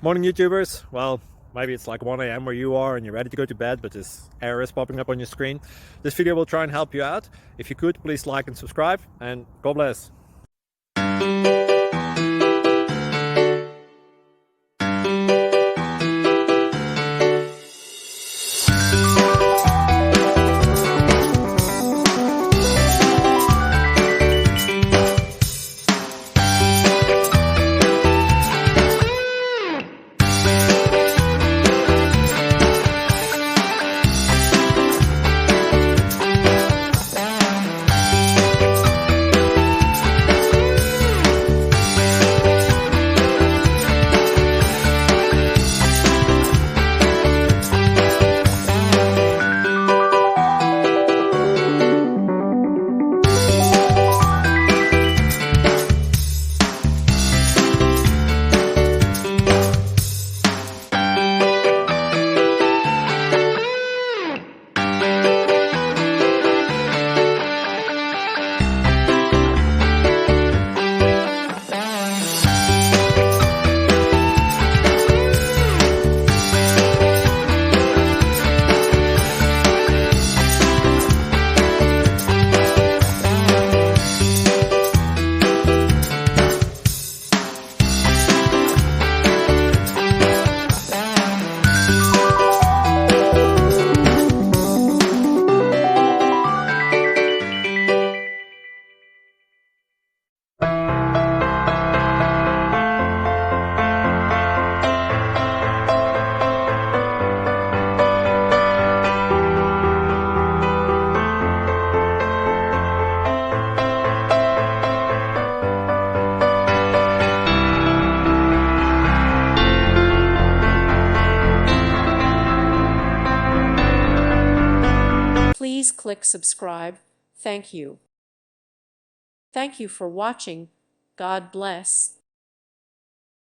Morning YouTubers. Well, maybe it's like 1 a.m. where you are and you're ready to go to bed, but this error is popping up on your screen. This video will try and help you out. If you could, please like and subscribe, and God bless. Please click subscribe. Thank you. Thank you for watching. God bless.